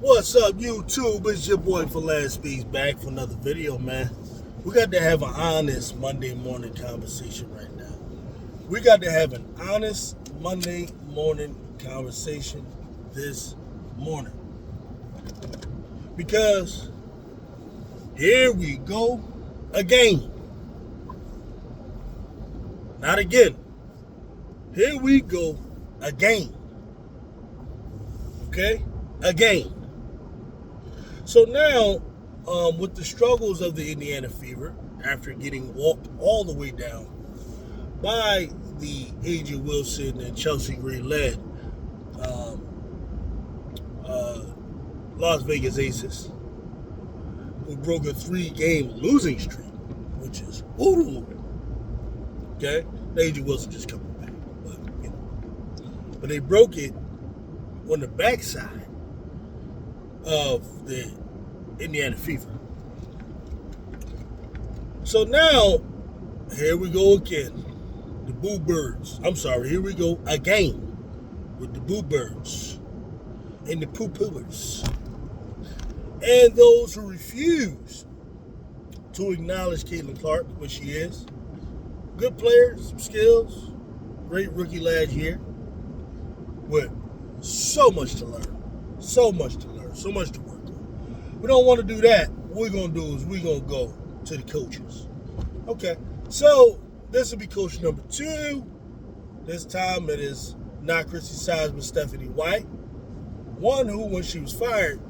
What's up, YouTube? It's your boy for Last Speaks back for another video, man. We got to have an honest Monday morning conversation right now. We got to have an honest Monday morning conversation this morning. Because here we go again. Not again. Here we go again. Okay? Again. So now, with the struggles of the Indiana Fever, after getting walked all the way down by the A.J. Wilson and Chelsea Gray-led Las Vegas Aces, who broke a 3-game losing streak, which is ooh. Okay? A.J. Wilson just coming back. But they broke it on the backside of the Indiana Fever. So now, here we go again. The Boo Birds. I'm sorry, here we go again with the Boo Birds and the Poo Pooers. And those who refuse to acknowledge Caitlin Clark, what she is. Good player, some skills, great rookie last year, with so much to learn, so much to work on. We don't want to do that. What we're going to do is we're going to go to the coaches. Okay, so this will be coach number 2. This time it is not Christy Sides, but Stephanie White. One who, when she was fired,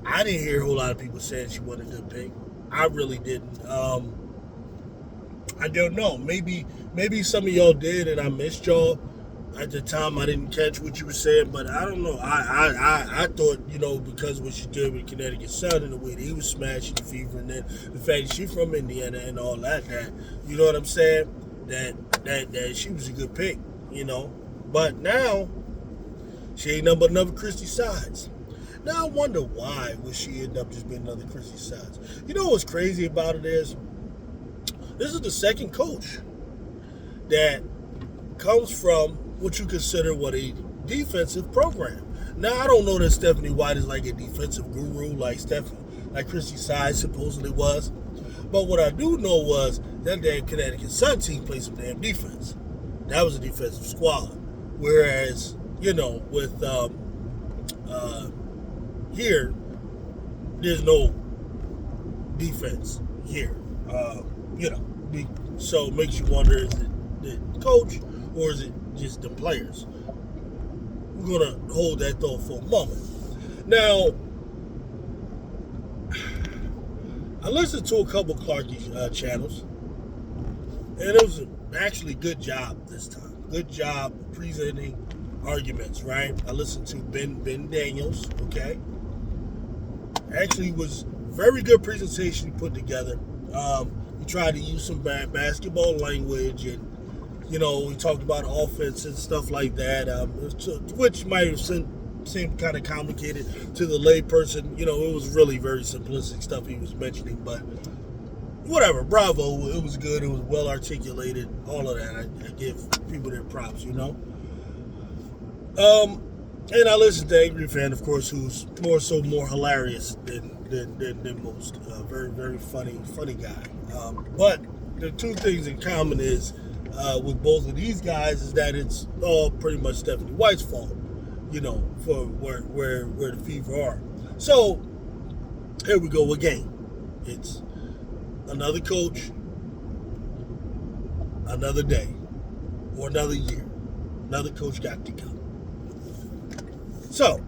I didn't hear a whole lot of people saying she wasn't a good pick. I really didn't. I don't know. Maybe some of y'all did, and I missed y'all. At the time, I didn't catch what you were saying, but I don't know. I thought, because of what she did with Connecticut Sun and the way that he was smashing the Fever, and then the fact that she's from Indiana and all that, you know what I'm saying? That she was a good pick, But now, she ain't nothing but another Christy Sides. Now I wonder why would she end up just being another Christy Sides. You know what's crazy about it is, this is the second coach that comes from what you consider a defensive program. Now, I don't know that Stephanie White is like a defensive guru like Christy Sides supposedly was. But what I do know was that damn Connecticut Sun team played some damn defense. That was a defensive squad. Whereas, with here, there's no defense here. So it makes you wonder, is it the coach or is it just the players? We're going to hold that thought for a moment. Now, I listened to a couple Clarkie channels, and it was actually a good job this time. Good job presenting arguments, right? I listened to Ben Daniels, okay? Actually was very good presentation he put together. He tried to use some basketball language, and we talked about offense and stuff like that, which might have seemed kind of complicated to the layperson. It was really very simplistic stuff he was mentioning, but whatever. Bravo. It was good. It was well articulated. All of that. I give people their props. And I listened to Angry Fan, of course, who's more hilarious than most. Very, very funny guy. But the two things in common is, with both of these guys, is that it's all pretty much Stephanie White's fault, for where the Fever are. So here we go again. It's another coach, another day, or another year. Another coach got to go. So,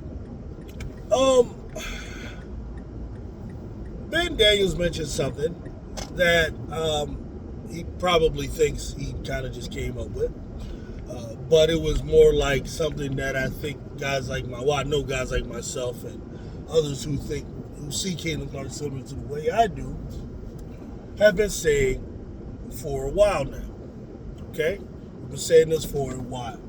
Ben Daniels mentioned something that he probably thinks he kind of just came up with. But it was more like something that I think I know guys like myself and others who see Caitlin Clark similar to the way I do, have been saying for a while now. Okay? We've been saying this for a while.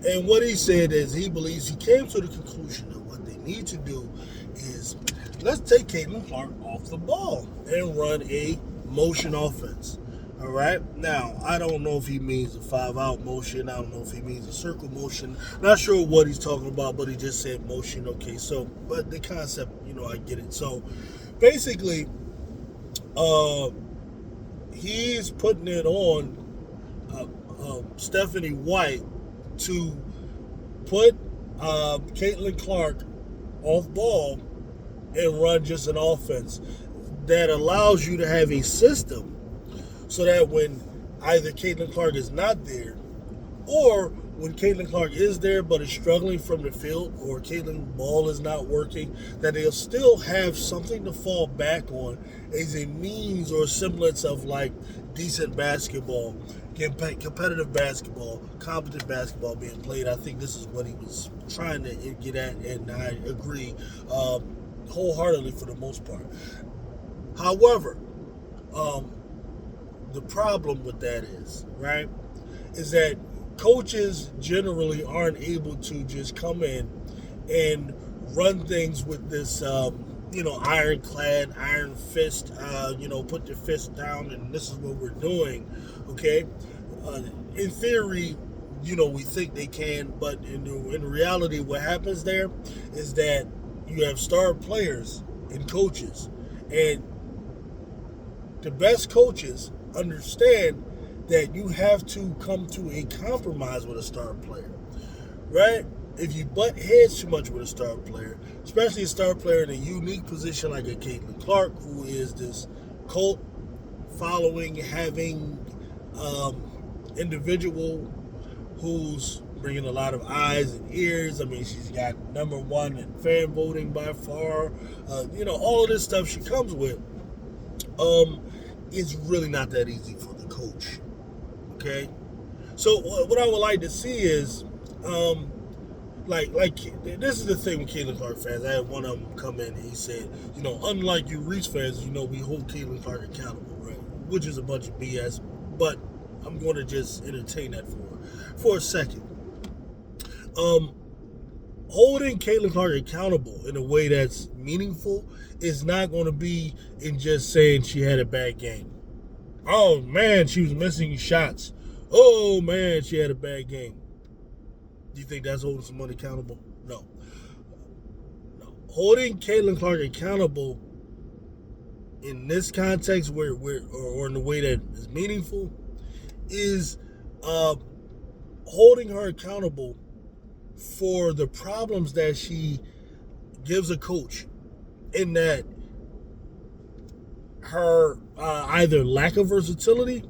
And what he said is he believes he came to the conclusion that what they need to do is, let's take Caitlin Clark off the ball and run a motion offense. All right. Now, I don't know if he means a 5-out motion. I don't know if he means a circle motion. Not sure what he's talking about, but he just said motion. Okay. So, but the concept, I get it. So, basically, uh, he's putting it on Stephanie White to put Caitlin Clark off ball and run just an offense that allows you to have a system so that when either Caitlin Clark is not there or when Caitlin Clark is there but is struggling from the field or Caitlin ball is not working, that they'll still have something to fall back on as a means or a semblance of like decent basketball, competitive basketball, competent basketball being played. I think this is what he was trying to get at, and I agree wholeheartedly for the most part. However, the problem with that is, right, is that coaches generally aren't able to just come in and run things with this, ironclad, iron fist, put your fist down and this is what we're doing, okay? In theory, we think they can, but in reality, what happens there is that you have star players and coaches, and the best coaches understand that you have to come to a compromise with a star player, right? If you butt heads too much with a star player, especially a star player in a unique position like a Caitlin Clark, who is this cult following having individual who's bringing a lot of eyes and ears. I mean, she's got #1 in fan voting by far. All of this stuff she comes with. It's really not that easy for the coach. Okay, so what I would like to see is, like this is the thing with Caitlin Clark fans. I had one of them come in and he said, unlike you Reese fans, we hold Caitlin Clark accountable, right? Which is a bunch of BS, but I'm going to just entertain that for a second. Holding Caitlin Clark accountable in a way that's meaningful is not going to be in just saying she had a bad game. Oh man, she was missing shots. Oh man, she had a bad game. Do you think that's holding someone accountable? No. Holding Caitlin Clark accountable in this context, or in the way that is meaningful, is holding her accountable for the problems that she gives a coach, in that her either lack of versatility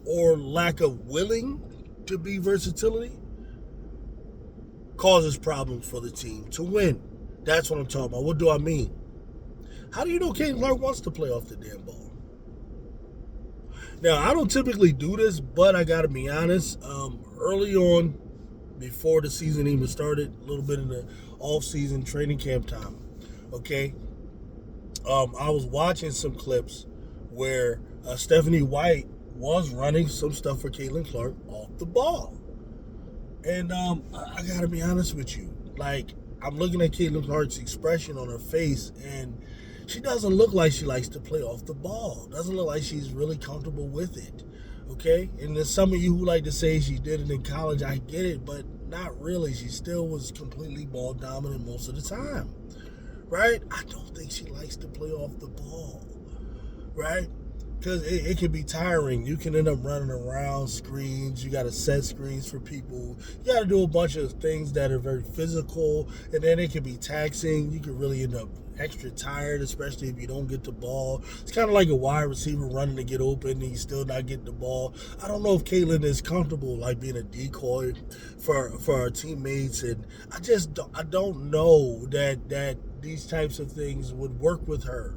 or lack of willing to be versatility causes problems for the team to win. That's what I'm talking about. What do I mean? How do you know Caitlin Clark wants to play off the damn ball? Now, I don't typically do this, but I got to be honest. Early on, before the season even started, a little bit in the off-season training camp time, okay, I was watching some clips where Stephanie White was running some stuff for Caitlin Clark off the ball. And I got to be honest with you. Like, I'm looking at Caitlin Clark's expression on her face, and she doesn't look like she likes to play off the ball. Doesn't look like she's really comfortable with it. Okay? And there's some of you who like to say she did it in college. I get it, but not really. She still was completely ball dominant most of the time. Right? I don't think she likes to play off the ball. Right? Because it can be tiring. You can end up running around screens. You got to set screens for people. You got to do a bunch of things that are very physical. And then it can be taxing. You can really end up extra tired, especially if you don't get the ball. It's kind of like a wide receiver running to get open and he's still not getting the ball. I don't know if Caitlin is comfortable like being a decoy for our teammates. And I don't know that these types of things would work with her.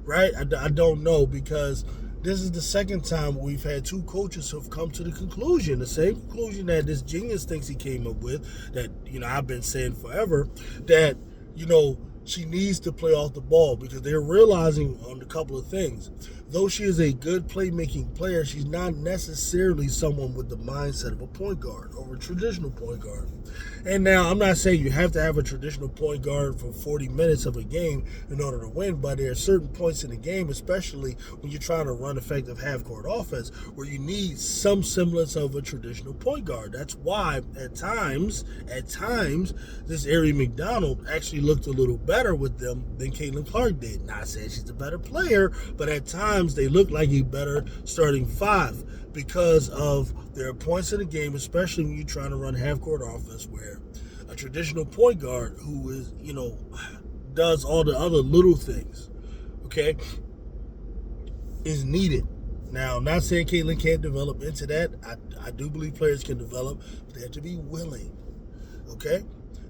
Right? I don't know, because this is the second time we've had two coaches who have come to the conclusion, the same conclusion that this genius thinks he came up with, that, I've been saying forever, that, she needs to play off the ball, because they're realizing on a couple of things. though she is a good playmaking player, she's not necessarily someone with the mindset of a point guard or a traditional point guard. And now, I'm not saying you have to have a traditional point guard for 40 minutes of a game in order to win, but there are certain points in the game, especially when you're trying to run effective half-court offense, where you need some semblance of a traditional point guard. That's why, at times, this Ari McDonald actually looked a little better with them than Caitlin Clark did. Not saying she's a better player, but at times they look like a better starting five because of their points in the game, especially when you're trying to run half-court offense, where a traditional point guard who is, does all the other little things, okay, is needed. Now, I'm not saying Caitlin can't develop into that. I do believe players can develop, but they have to be willing, okay?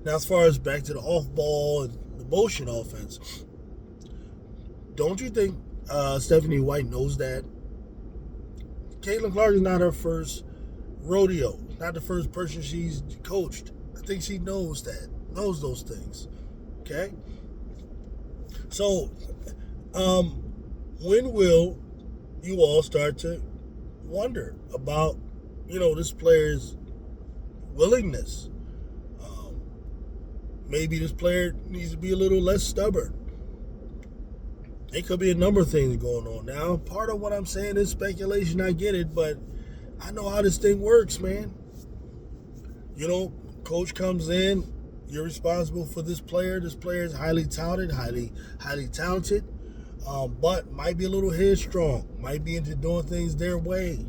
Now, as far as back to the off-ball and the motion offense, don't you think Stephanie White knows that? Caitlin Clark is not her first rodeo, not the first person she's coached. I think she knows those things. Okay? So, when will you all start to wonder about, this player's willingness? Maybe this player needs to be a little less stubborn. It could be a number of things going on. Now, part of what I'm saying is speculation. I get it, but I know how this thing works, man. Coach comes in. You're responsible for this player. This player is highly touted, highly talented, but might be a little headstrong. Might be into doing things their way.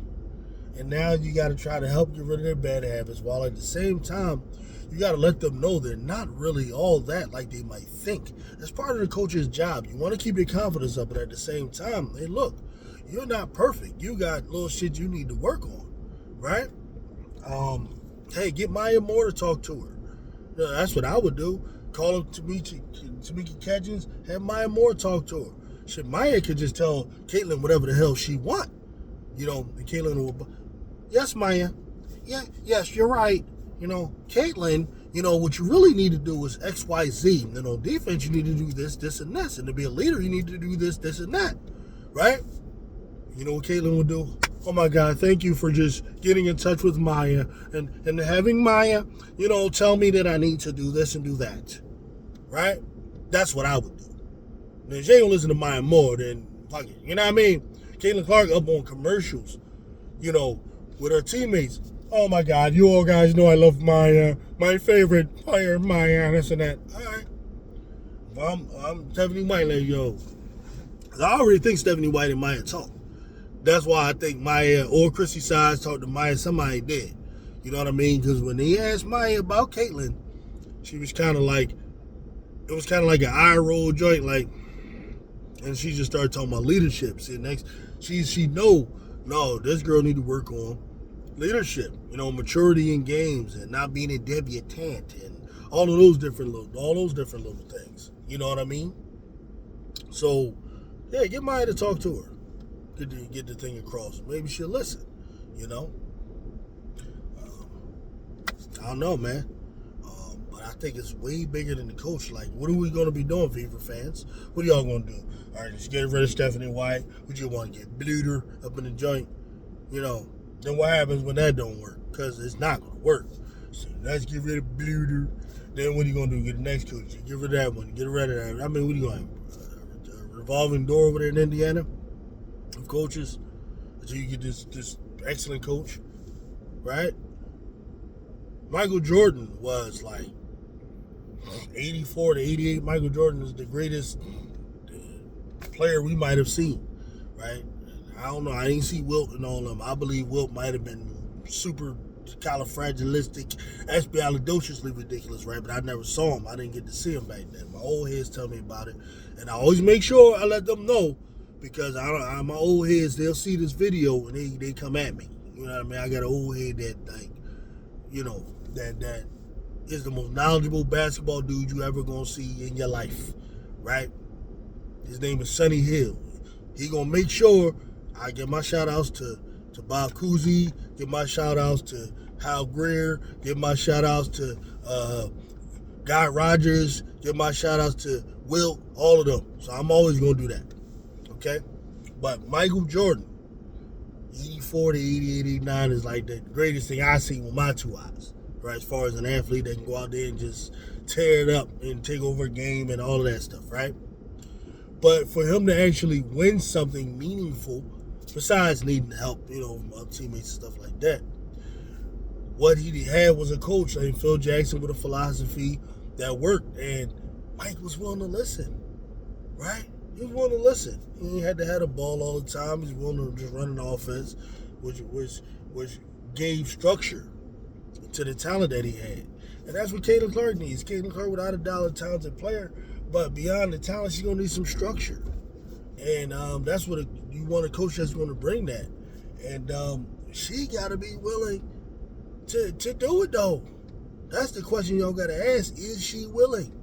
And now you got to try to help get rid of their bad habits, while at the same time, you got to let them know they're not really all that like they might think. That's part of the coach's job. You want to keep your confidence up, but at the same time, hey, look, you're not perfect. You got little shit you need to work on, right? Hey, get Maya Moore to talk to her. That's what I would do. Call up Tamika Catchings, have Maya Moore talk to her. Shit, Maya could just tell Caitlin whatever the hell she want. And Caitlin will, yes, Maya. Yeah, yes, you're right. Caitlin, what you really need to do is X, Y, Z. And then on defense, you need to do this, this, and this. And to be a leader, you need to do this, this, and that. Right? You know what Caitlin would do? Oh, my God, thank you for just getting in touch with Maya and having Maya, tell me that I need to do this and do that. Right? That's what I would do. And if she ain't gonna listen to Maya Moore, then fuck it. You know what I mean? Caitlin Clark up on commercials, with her teammates. Oh my God, you all guys know I love my favorite player, Maya, this and that. All right. Well, I'm Stephanie White, like, yo. I already think Stephanie White and Maya talk. That's why I think Maya or Chrissy Sides talked to Maya. Somebody did. You know what I mean? Because when they asked Maya about Caitlin, she was kind of like, it was kind of like an eye roll joint, like, and she just started talking about leadership. See, next, she no, this girl need to work on leadership, maturity in games and not being a debutante and all those different little things. You know what I mean? So, yeah, get Maya to talk to her. Get the thing across. Maybe she'll listen. I don't know, man. But I think it's way bigger than the coach. Like, what are we going to be doing, Fever fans? What are y'all going to do? All right, just get rid of Stephanie White. Would you want to get Bluter up in the joint? Then what happens when that don't work? Because it's not going to work. So let's get rid of Bluter. Then what are you going to do? Get the next coach. Get rid of that one. Get rid of that. I mean, what are you going to have? A revolving door over there in Indiana of coaches until you get this excellent coach, right? Michael Jordan was like 84 to 88. Michael Jordan is the greatest player we might have seen, right? I don't know. I didn't see Wilt and all of them. I believe Wilt might have been super califragilistic, expialidociously ridiculous, right? But I never saw him. I didn't get to see him back then. My old heads tell me about it, and I always make sure I let them know because my old heads, they'll see this video and they come at me. You know what I mean? I got an old head that that is the most knowledgeable basketball dude you ever gonna see in your life, right? His name is Sonny Hill. He gonna make sure I give my shout outs to Bob Cousy, give my shout outs to Hal Greer, give my shout outs to Guy Rogers, give my shout outs to Wilt, all of them. So I'm always gonna do that. Okay? But Michael Jordan, 84 to 80, 89 is like the greatest thing I've seen with my two eyes, right? As far as an athlete that can go out there and just tear it up and take over a game and all of that stuff, right? But for him to actually win something meaningful, besides needing help, from other teammates and stuff like that, what he had was a coach named Phil Jackson with a philosophy that worked, and Mike was willing to listen, right? He was willing to listen. He had to have the ball all the time. He was willing to just run an offense, which gave structure to the talent that he had. And that's what Caitlin Clark needs. Caitlin Clark, without a dollar, a talented player, but beyond the talent, she's going to need some structure. And that's what you want a coach that's going to bring that. And she got to be willing to do it, though. That's the question y'all got to ask. Is she willing?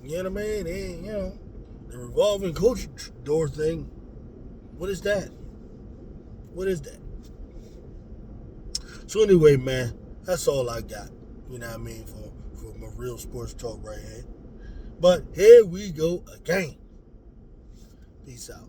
You know what I mean? And, the revolving coach door thing, what is that? What is that? So anyway, man, that's all I got. You know what I mean? For my real sports talk right here. But here we go again. Peace out.